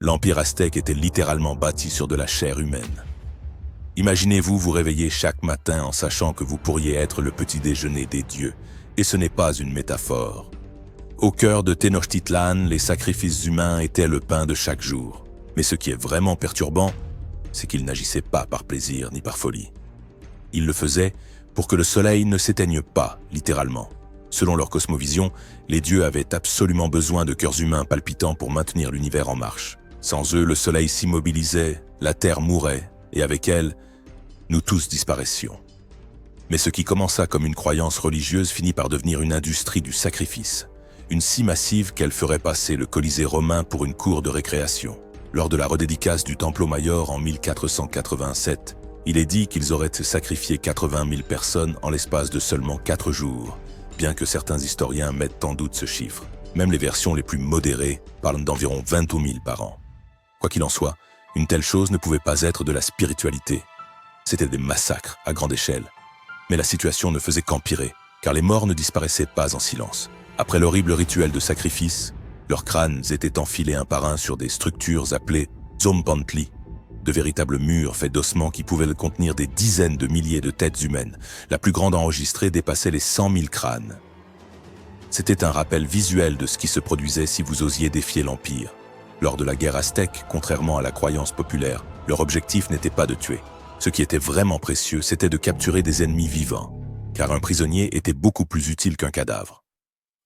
L'Empire aztèque était littéralement bâti sur de la chair humaine. Imaginez-vous vous réveiller chaque matin en sachant que vous pourriez être le petit déjeuner des dieux, et ce n'est pas une métaphore. Au cœur de Tenochtitlan, les sacrifices humains étaient le pain de chaque jour. Mais ce qui est vraiment perturbant, c'est qu'ils n'agissaient pas par plaisir ni par folie. Ils le faisaient pour que le soleil ne s'éteigne pas, littéralement. Selon leur cosmovision, les dieux avaient absolument besoin de cœurs humains palpitants pour maintenir l'univers en marche. Sans eux, le soleil s'immobilisait, la terre mourait, et avec elle, nous tous disparaissions. Mais ce qui commença comme une croyance religieuse finit par devenir une industrie du sacrifice, une si massive qu'elle ferait passer le Colisée romain pour une cour de récréation. Lors de la redédicace du Templo Mayor en 1487, il est dit qu'ils auraient sacrifié 80 000 personnes en l'espace de seulement 4 jours, bien que certains historiens mettent en doute ce chiffre. Même les versions les plus modérées parlent d'environ 22 000 par an. Quoi qu'il en soit, une telle chose ne pouvait pas être de la spiritualité. C'étaient des massacres à grande échelle. Mais la situation ne faisait qu'empirer, car les morts ne disparaissaient pas en silence. Après l'horrible rituel de sacrifice, leurs crânes étaient enfilés un par un sur des structures appelées Zompantli, de véritables murs faits d'ossements qui pouvaient contenir des dizaines de milliers de têtes humaines. La plus grande enregistrée dépassait les 100 000 crânes. C'était un rappel visuel de ce qui se produisait si vous osiez défier l'Empire. Lors de la guerre aztèque, contrairement à la croyance populaire, leur objectif n'était pas de tuer. Ce qui était vraiment précieux, c'était de capturer des ennemis vivants, car un prisonnier était beaucoup plus utile qu'un cadavre.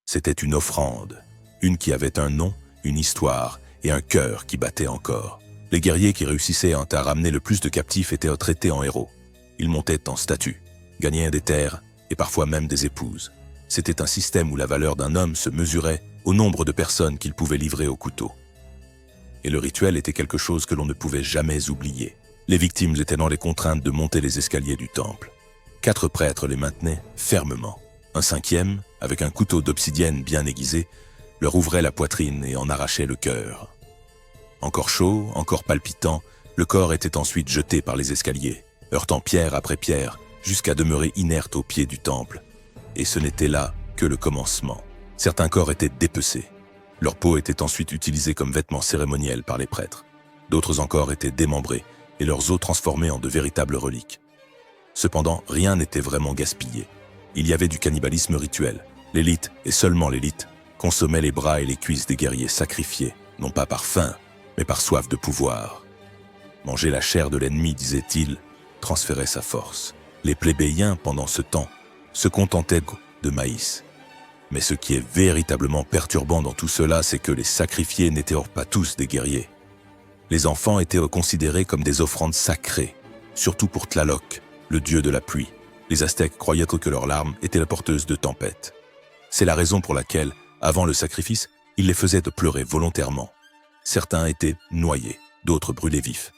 C'était une offrande, une qui avait un nom, une histoire et un cœur qui battait encore. Les guerriers qui réussissaient à ramener le plus de captifs étaient traités en héros. Ils montaient en statut, gagnaient des terres et parfois même des épouses. C'était un système où la valeur d'un homme se mesurait au nombre de personnes qu'il pouvait livrer au couteau. Et le rituel était quelque chose que l'on ne pouvait jamais oublier. Les victimes étaient dans les contraintes de monter les escaliers du temple. 4 prêtres les maintenaient fermement. Un 5e, avec un couteau d'obsidienne bien aiguisé, leur ouvrait la poitrine et en arrachait le cœur. Encore chaud, encore palpitant, le corps était ensuite jeté par les escaliers, heurtant pierre après pierre, jusqu'à demeurer inerte au pied du temple. Et ce n'était là que le commencement. Certains corps étaient dépecés. Leur peau était ensuite utilisée comme vêtement cérémoniel par les prêtres. D'autres encore étaient démembrés et leurs os transformés en de véritables reliques. Cependant, rien n'était vraiment gaspillé. Il y avait du cannibalisme rituel. L'élite, et seulement l'élite, consommait les bras et les cuisses des guerriers sacrifiés, non pas par faim, mais par soif de pouvoir. Manger la chair de l'ennemi, disait-il, transférait sa force. Les plébéiens, pendant ce temps, se contentaient de maïs. Mais ce qui est véritablement perturbant dans tout cela, c'est que les sacrifiés n'étaient pas tous des guerriers. Les enfants étaient considérés comme des offrandes sacrées, surtout pour Tlaloc, le dieu de la pluie. Les Aztèques croyaient que leurs larmes étaient la porteuse de tempêtes. C'est la raison pour laquelle, avant le sacrifice, ils les faisaient pleurer volontairement. Certains étaient noyés, d'autres brûlés vifs.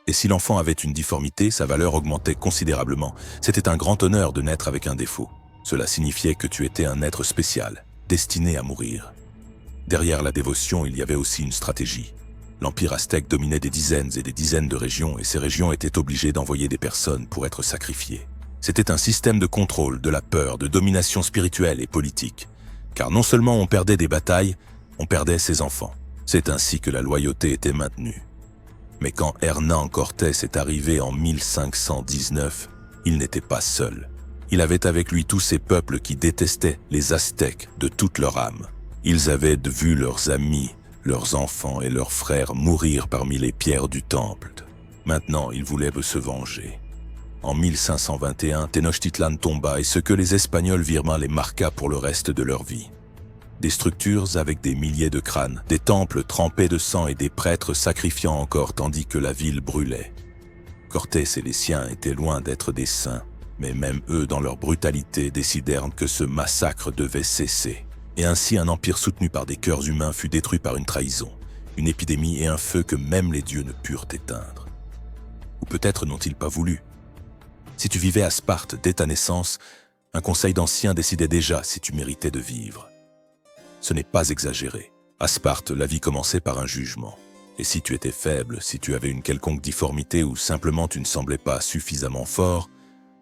Et si l'enfant avait une difformité, sa valeur augmentait considérablement. C'était un grand honneur de naître avec un défaut. Cela signifiait que tu étais un être spécial, destiné à mourir. Derrière la dévotion, il y avait aussi une stratégie. L'Empire aztèque dominait des dizaines et des dizaines de régions, et ces régions étaient obligées d'envoyer des personnes pour être sacrifiées. C'était un système de contrôle, de la peur, de domination spirituelle et politique. Car non seulement on perdait des batailles, on perdait ses enfants. C'est ainsi que la loyauté était maintenue. Mais quand Hernán Cortés est arrivé en 1519, il n'était pas seul. Il avait avec lui tous ces peuples qui détestaient les Aztèques de toute leur âme. Ils avaient vu leurs amis, leurs enfants et leurs frères mourir parmi les pierres du temple. Maintenant, ils voulaient se venger. En 1521, Tenochtitlan tomba et ce que les Espagnols virent les marqua pour le reste de leur vie. Des structures avec des milliers de crânes, des temples trempés de sang et des prêtres sacrifiant encore tandis que la ville brûlait. Cortés et les siens étaient loin d'être des saints, mais même eux, dans leur brutalité, décidèrent que ce massacre devait cesser. Et ainsi un empire soutenu par des cœurs humains fut détruit par une trahison, une épidémie et un feu que même les dieux ne purent éteindre. Ou peut-être n'ont-ils pas voulu. Si tu vivais à Sparte dès ta naissance, un conseil d'anciens décidait déjà si tu méritais de vivre. Ce n'est pas exagéré. À Sparte, la vie commençait par un jugement. Et si tu étais faible, si tu avais une quelconque difformité ou simplement tu ne semblais pas suffisamment fort,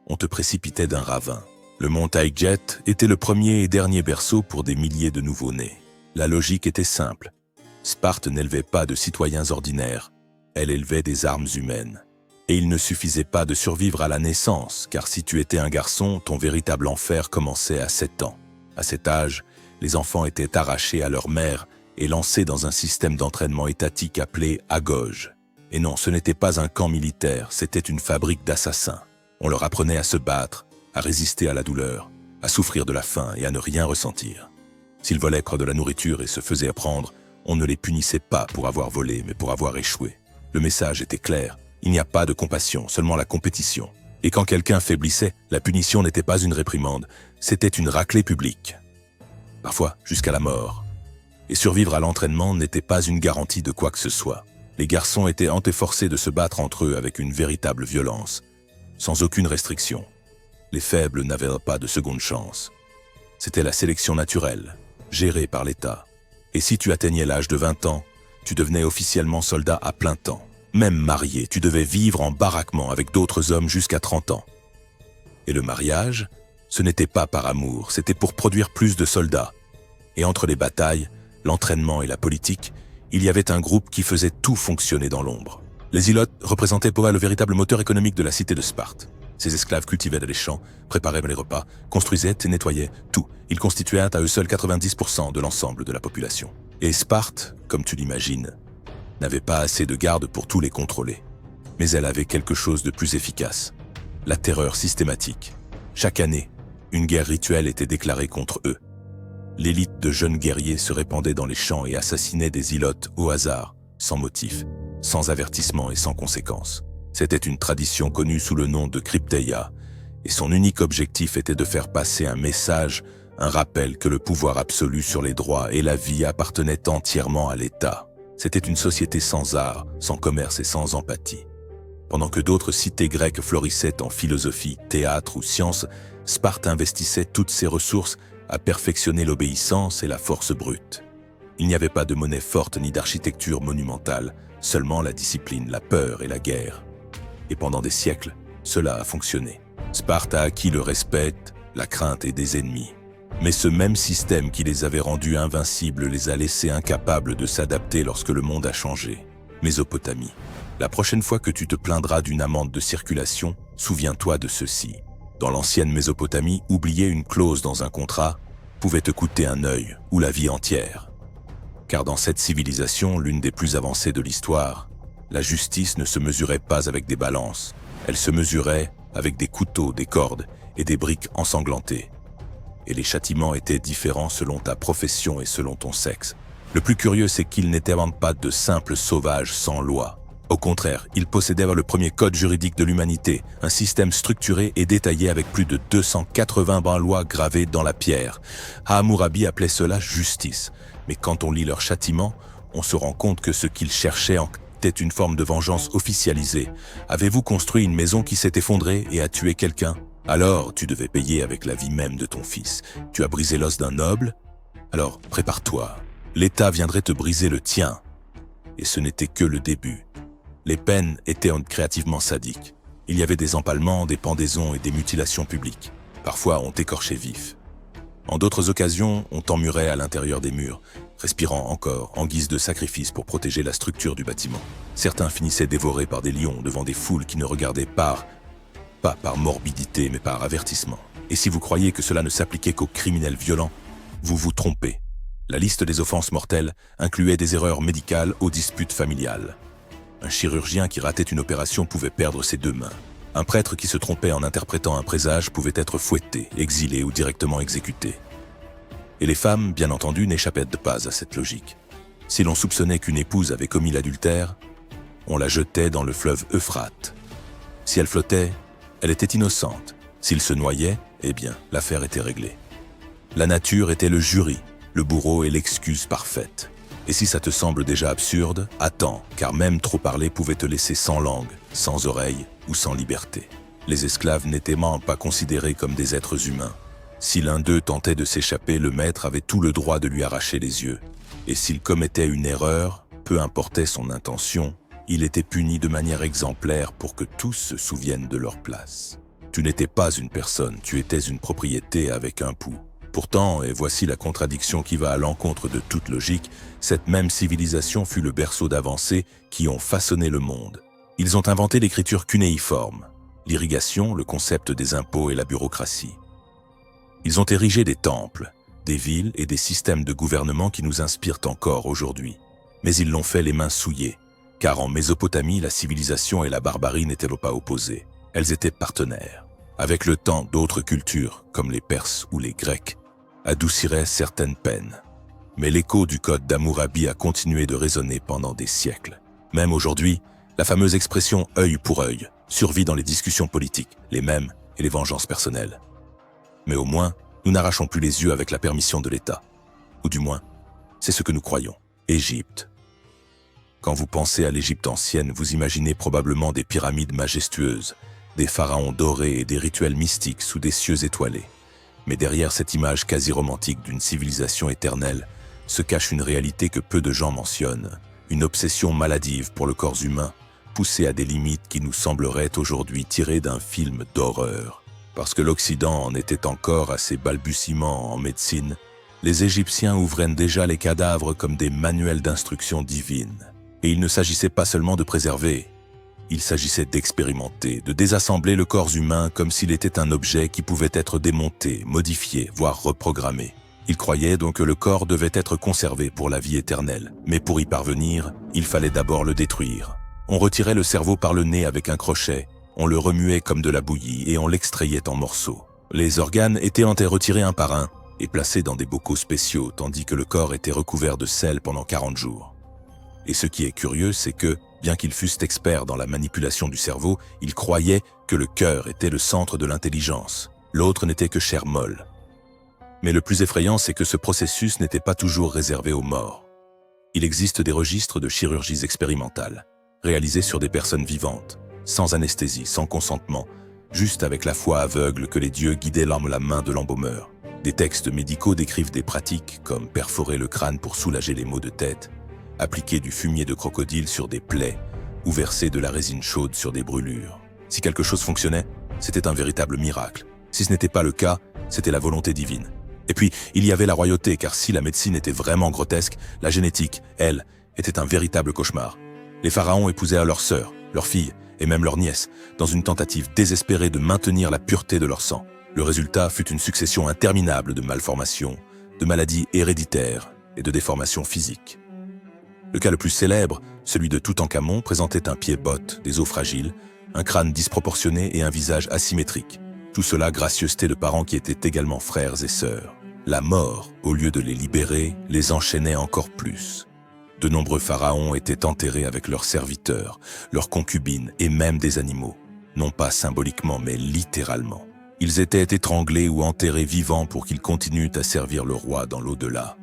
on te précipitait d'un ravin. Le mont Taïget était le premier et dernier berceau pour des milliers de nouveau-nés. La logique était simple. Sparte n'élevait pas de citoyens ordinaires, elle élevait des armes humaines. Et il ne suffisait pas de survivre à la naissance, car si tu étais un garçon, ton véritable enfer commençait à 7 ans. À cet âge, les enfants étaient arrachés à leur mère et lancés dans un système d'entraînement étatique appelé agoge. Et non, ce n'était pas un camp militaire, c'était une fabrique d'assassins. On leur apprenait à se battre, à résister à la douleur, à souffrir de la faim et à ne rien ressentir. S'ils volaient près de la nourriture et se faisaient apprendre, on ne les punissait pas pour avoir volé, mais pour avoir échoué. Le message était clair, il n'y a pas de compassion, seulement la compétition. Et quand quelqu'un faiblissait, la punition n'était pas une réprimande, c'était une raclée publique. Parfois jusqu'à la mort. Et survivre à l'entraînement n'était pas une garantie de quoi que ce soit. Les garçons étaient forcés de se battre entre eux avec une véritable violence, sans aucune restriction. Les faibles n'avaient pas de seconde chance. C'était la sélection naturelle, gérée par l'État. Et si tu atteignais l'âge de 20 ans, tu devenais officiellement soldat à plein temps. Même marié, tu devais vivre en baraquement avec d'autres hommes jusqu'à 30 ans. Et le mariage, ce n'était pas par amour, c'était pour produire plus de soldats. Et entre les batailles, l'entraînement et la politique, il y avait un groupe qui faisait tout fonctionner dans l'ombre. Les Ilotes représentaient pour eux le véritable moteur économique de la cité de Sparte. Ces esclaves cultivaient les champs, préparaient les repas, construisaient et nettoyaient tout. Ils constituaient à eux seuls 90% de l'ensemble de la population. Et Sparte, comme tu l'imagines, n'avait pas assez de gardes pour tous les contrôler. Mais elle avait quelque chose de plus efficace. La terreur systématique. Chaque année, une guerre rituelle était déclarée contre eux. L'élite de jeunes guerriers se répandait dans les champs et assassinait des Ilotes au hasard, sans motif, sans avertissement et sans conséquence. C'était une tradition connue sous le nom de Crypteia, et son unique objectif était de faire passer un message, un rappel que le pouvoir absolu sur les droits et la vie appartenait entièrement à l'État. C'était une société sans art, sans commerce et sans empathie. Pendant que d'autres cités grecques florissaient en philosophie, théâtre ou sciences, Sparte investissait toutes ses ressources à perfectionner l'obéissance et la force brute. Il n'y avait pas de monnaie forte ni d'architecture monumentale, seulement la discipline, la peur et la guerre. Et pendant des siècles, cela a fonctionné. Sparte a acquis le respect, la crainte et des ennemis. Mais ce même système qui les avait rendus invincibles les a laissés incapables de s'adapter lorsque le monde a changé. Mésopotamie. La prochaine fois que tu te plaindras d'une amende de circulation, souviens-toi de ceci. Dans l'ancienne Mésopotamie, oublier une clause dans un contrat pouvait te coûter un œil ou la vie entière. Car dans cette civilisation, l'une des plus avancées de l'histoire, la justice ne se mesurait pas avec des balances. Elle se mesurait avec des couteaux, des cordes et des briques ensanglantées. Et les châtiments étaient différents selon ta profession et selon ton sexe. Le plus curieux, c'est qu'ils n'étaient pas de simples sauvages sans loi. Au contraire, ils possédaient le premier code juridique de l'humanité, un système structuré et détaillé avec plus de 280 lois gravées dans la pierre. Hammurabi appelait cela justice. Mais quand on lit leurs châtiments, on se rend compte que ce qu'ils cherchaient était une forme de vengeance officialisée. Avez-vous construit une maison qui s'est effondrée et a tué quelqu'un ? Alors, tu devais payer avec la vie même de ton fils. Tu as brisé l'os d'un noble ? Alors, prépare-toi. L'État viendrait te briser le tien. Et ce n'était que le début. Les peines étaient créativement sadiques. Il y avait des empalements, des pendaisons et des mutilations publiques. Parfois, on t'écorchait vif. En d'autres occasions, on t'emmurait à l'intérieur des murs, respirant encore en guise de sacrifice pour protéger la structure du bâtiment. Certains finissaient dévorés par des lions devant des foules qui ne regardaient pas par morbidité, mais par avertissement. Et si vous croyez que cela ne s'appliquait qu'aux criminels violents, vous vous trompez. La liste des offenses mortelles incluait des erreurs médicales aux disputes familiales. Un chirurgien qui ratait une opération pouvait perdre ses 2 mains. Un prêtre qui se trompait en interprétant un présage pouvait être fouetté, exilé ou directement exécuté. Et les femmes, bien entendu, n'échappaient pas à cette logique. Si l'on soupçonnait qu'une épouse avait commis l'adultère, on la jetait dans le fleuve Euphrate. Si elle flottait, elle était innocente. S'il se noyait, eh bien, l'affaire était réglée. La nature était le jury, le bourreau est l'excuse parfaite. Et si ça te semble déjà absurde, attends, car même trop parler pouvait te laisser sans langue, sans oreille ou sans liberté. Les esclaves n'étaient même pas considérés comme des êtres humains. Si l'un d'eux tentait de s'échapper, le maître avait tout le droit de lui arracher les yeux. Et s'il commettait une erreur, peu importait son intention, il était puni de manière exemplaire pour que tous se souviennent de leur place. Tu n'étais pas une personne, tu étais une propriété avec un pouls. Pourtant, et voici la contradiction qui va à l'encontre de toute logique, cette même civilisation fut le berceau d'avancées qui ont façonné le monde. Ils ont inventé l'écriture cunéiforme, l'irrigation, le concept des impôts et la bureaucratie. Ils ont érigé des temples, des villes et des systèmes de gouvernement qui nous inspirent encore aujourd'hui. Mais ils l'ont fait les mains souillées, car en Mésopotamie, la civilisation et la barbarie n'étaient pas opposées. Elles étaient partenaires. Avec le temps, d'autres cultures, comme les Perses ou les Grecs, adouciraient certaines peines. Mais l'écho du code d'Hammurabi a continué de résonner pendant des siècles. Même aujourd'hui, la fameuse expression « œil pour œil » survit dans les discussions politiques, les mèmes et les vengeances personnelles. Mais au moins, nous n'arrachons plus les yeux avec la permission de l'État. Ou du moins, c'est ce que nous croyons. Égypte. Quand vous pensez à l'Égypte ancienne, vous imaginez probablement des pyramides majestueuses, des pharaons dorés et des rituels mystiques sous des cieux étoilés. Mais derrière cette image quasi romantique d'une civilisation éternelle, se cache une réalité que peu de gens mentionnent, une obsession maladive pour le corps humain, poussée à des limites qui nous sembleraient aujourd'hui tirées d'un film d'horreur. Parce que l'Occident en était encore à ses balbutiements en médecine, les Égyptiens ouvraient déjà les cadavres comme des manuels d'instruction divine. Et il ne s'agissait pas seulement de préserver, il s'agissait d'expérimenter, de désassembler le corps humain comme s'il était un objet qui pouvait être démonté, modifié, voire reprogrammé. Ils croyaient donc que le corps devait être conservé pour la vie éternelle, mais pour y parvenir, il fallait d'abord le détruire. On retirait le cerveau par le nez avec un crochet, on le remuait comme de la bouillie et on l'extrayait en morceaux. Les organes étaient retirés un par un et placés dans des bocaux spéciaux, tandis que le corps était recouvert de sel pendant 40 jours. Et ce qui est curieux, c'est que, bien qu'ils fussent experts dans la manipulation du cerveau, ils croyaient que le cœur était le centre de l'intelligence. L'autre n'était que chair molle. Mais le plus effrayant, c'est que ce processus n'était pas toujours réservé aux morts. Il existe des registres de chirurgies expérimentales, réalisées sur des personnes vivantes, sans anesthésie, sans consentement, juste avec la foi aveugle que les dieux guidaient la main de l'embaumeur. Des textes médicaux décrivent des pratiques comme perforer le crâne pour soulager les maux de tête, appliquer du fumier de crocodile sur des plaies ou verser de la résine chaude sur des brûlures. Si quelque chose fonctionnait, c'était un véritable miracle. Si ce n'était pas le cas, c'était la volonté divine. Et puis, il y avait la royauté, car si la médecine était vraiment grotesque, la génétique, elle, était un véritable cauchemar. Les pharaons épousaient leurs sœurs, leurs filles et même leurs nièces, dans une tentative désespérée de maintenir la pureté de leur sang. Le résultat fut une succession interminable de malformations, de maladies héréditaires et de déformations physiques. Le cas le plus célèbre, celui de Toutankhamon, présentait un pied-botte, des os fragiles, un crâne disproportionné et un visage asymétrique. Tout cela gracieuseté de parents qui étaient également frères et sœurs. La mort, au lieu de les libérer, les enchaînait encore plus. De nombreux pharaons étaient enterrés avec leurs serviteurs, leurs concubines et même des animaux. Non pas symboliquement, mais littéralement. Ils étaient étranglés ou enterrés vivants pour qu'ils continuent à servir le roi dans l'au-delà.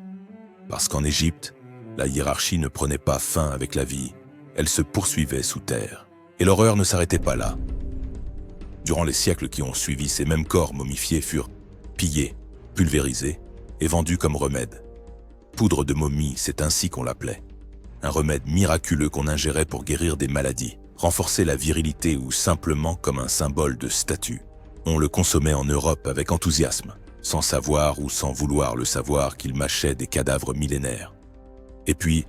Parce qu'en Égypte, la hiérarchie ne prenait pas fin avec la vie, elle se poursuivait sous terre. Et l'horreur ne s'arrêtait pas là. Durant les siècles qui ont suivi, ces mêmes corps momifiés furent pillés, pulvérisés et vendus comme remède. Poudre de momie, c'est ainsi qu'on l'appelait. Un remède miraculeux qu'on ingérait pour guérir des maladies, renforcer la virilité ou simplement comme un symbole de statut. On le consommait en Europe avec enthousiasme, sans savoir ou sans vouloir le savoir qu'il mâchait des cadavres millénaires. Et puis,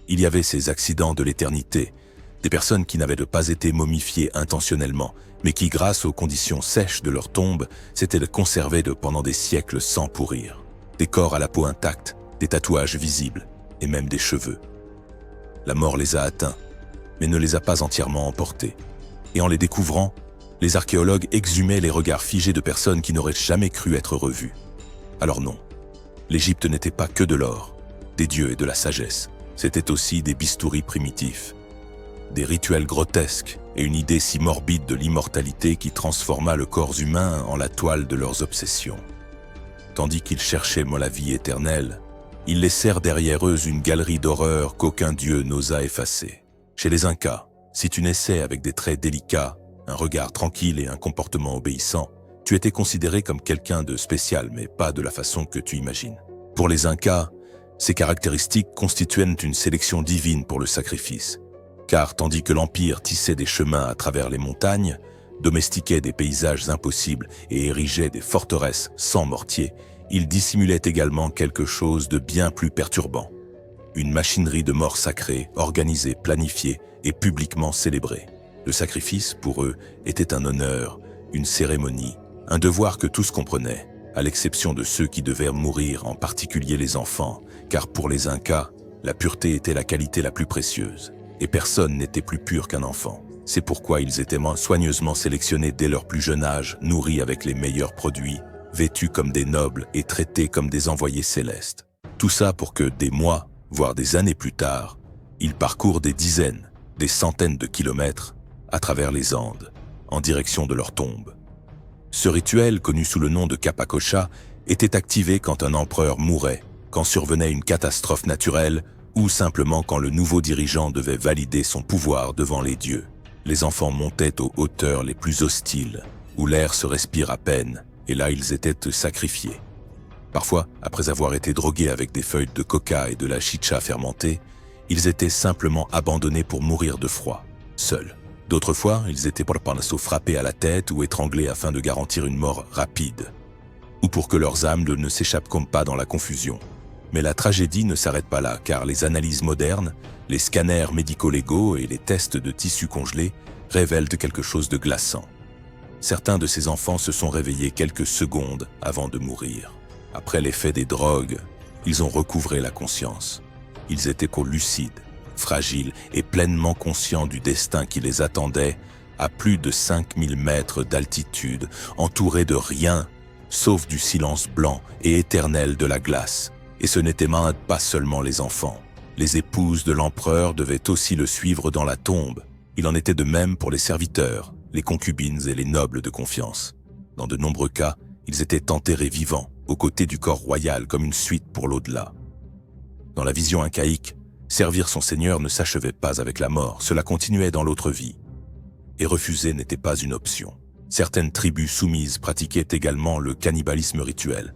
il y avait ces accidents de l'éternité, des personnes qui n'avaient pas été momifiées intentionnellement, mais qui, grâce aux conditions sèches de leur tombe, s'étaient conservées pendant des siècles sans pourrir. Des corps à la peau intacte, des tatouages visibles, et même des cheveux. La mort les a atteints, mais ne les a pas entièrement emportés. Et en les découvrant, les archéologues exhumaient les regards figés de personnes qui n'auraient jamais cru être revues. Alors non, l'Égypte n'était pas que de l'or, des dieux et de la sagesse. C'était aussi des bistouris primitifs, des rituels grotesques et une idée si morbide de l'immortalité qui transforma le corps humain en la toile de leurs obsessions. Tandis qu'ils cherchaient la vie éternelle, ils laissèrent derrière eux une galerie d'horreurs qu'aucun dieu n'osa effacer. Chez les Incas, si tu naissais avec des traits délicats, un regard tranquille et un comportement obéissant, tu étais considéré comme quelqu'un de spécial, mais pas de la façon que tu imagines. Pour les Incas, ces caractéristiques constituaient une sélection divine pour le sacrifice. Car tandis que l'Empire tissait des chemins à travers les montagnes, domestiquait des paysages impossibles et érigeait des forteresses sans mortier, ils dissimulaient également quelque chose de bien plus perturbant. Une machinerie de mort sacrée, organisée, planifiée et publiquement célébrée. Le sacrifice, pour eux, était un honneur, une cérémonie, un devoir que tous comprenaient, à l'exception de ceux qui devaient mourir, en particulier les enfants, car pour les Incas, la pureté était la qualité la plus précieuse, et personne n'était plus pur qu'un enfant. C'est pourquoi ils étaient soigneusement sélectionnés dès leur plus jeune âge, nourris avec les meilleurs produits, vêtus comme des nobles et traités comme des envoyés célestes. Tout ça pour que des mois, voire des années plus tard, ils parcourent des dizaines, des centaines de kilomètres à travers les Andes, en direction de leur tombe. Ce rituel, connu sous le nom de Capacocha, était activé quand un empereur mourait, quand survenait une catastrophe naturelle ou simplement quand le nouveau dirigeant devait valider son pouvoir devant les dieux. Les enfants montaient aux hauteurs les plus hostiles, où l'air se respire à peine, et là ils étaient sacrifiés. Parfois, après avoir été drogués avec des feuilles de coca et de la chicha fermentée, ils étaient simplement abandonnés pour mourir de froid, seuls. D'autres fois, ils étaient pour frappés à la tête ou étranglés afin de garantir une mort rapide, ou pour que leurs âmes ne s'échappent comme pas dans la confusion. Mais la tragédie ne s'arrête pas là, car les analyses modernes, les scanners médico-légaux et les tests de tissus congelés révèlent quelque chose de glaçant. Certains de ces enfants se sont réveillés quelques secondes avant de mourir. Après l'effet des drogues, ils ont recouvré la conscience. Ils étaient lucides, fragiles et pleinement conscients du destin qui les attendait à plus de 5000 mètres d'altitude, entourés de rien, sauf du silence blanc et éternel de la glace. Et ce n'était pas seulement les enfants. Les épouses de l'empereur devaient aussi le suivre dans la tombe. Il en était de même pour les serviteurs, les concubines et les nobles de confiance. Dans de nombreux cas, ils étaient enterrés vivants, aux côtés du corps royal comme une suite pour l'au-delà. Dans la vision incaïque, servir son Seigneur ne s'achevait pas avec la mort, cela continuait dans l'autre vie. Et refuser n'était pas une option. Certaines tribus soumises pratiquaient également le cannibalisme rituel.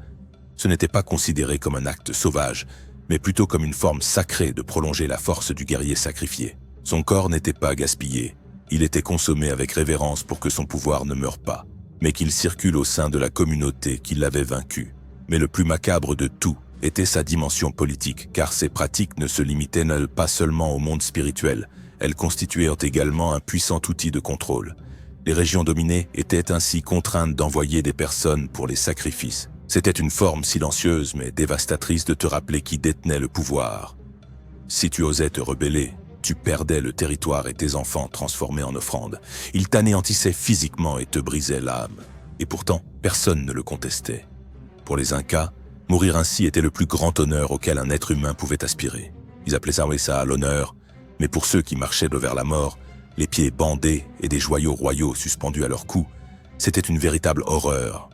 Ce n'était pas considéré comme un acte sauvage, mais plutôt comme une forme sacrée de prolonger la force du guerrier sacrifié. Son corps n'était pas gaspillé, il était consommé avec révérence pour que son pouvoir ne meure pas, mais qu'il circule au sein de la communauté qui l'avait vaincu. Mais le plus macabre de tout était sa dimension politique, car ces pratiques ne se limitaient pas seulement au monde spirituel, elles constituaient également un puissant outil de contrôle. Les régions dominées étaient ainsi contraintes d'envoyer des personnes pour les sacrifices. C'était une forme silencieuse mais dévastatrice de te rappeler qui détenait le pouvoir. Si tu osais te rebeller, tu perdais le territoire et tes enfants transformés en offrandes. Ils t'anéantissaient physiquement et te brisaient l'âme. Et pourtant, personne ne le contestait. Pour les Incas, mourir ainsi était le plus grand honneur auquel un être humain pouvait aspirer. Ils appelaient ça l'honneur, mais pour ceux qui marchaient vers la mort, les pieds bandés et des joyaux royaux suspendus à leur cou, c'était une véritable horreur.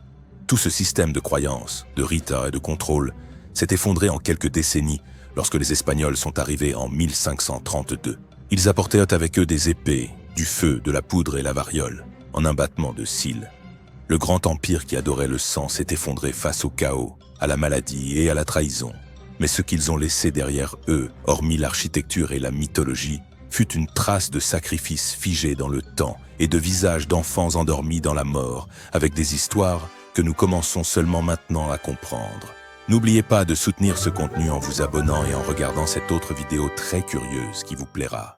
Tout ce système de croyances, de rites et de contrôle s'est effondré en quelques décennies lorsque les Espagnols sont arrivés en 1532. Ils apportaient avec eux des épées, du feu, de la poudre et la variole, en un battement de cils. Le grand empire qui adorait le sang s'est effondré face au chaos, à la maladie et à la trahison. Mais ce qu'ils ont laissé derrière eux, hormis l'architecture et la mythologie, fut une trace de sacrifices figés dans le temps et de visages d'enfants endormis dans la mort, avec des histoires que nous commençons seulement maintenant à comprendre. N'oubliez pas de soutenir ce contenu en vous abonnant et en regardant cette autre vidéo très curieuse qui vous plaira.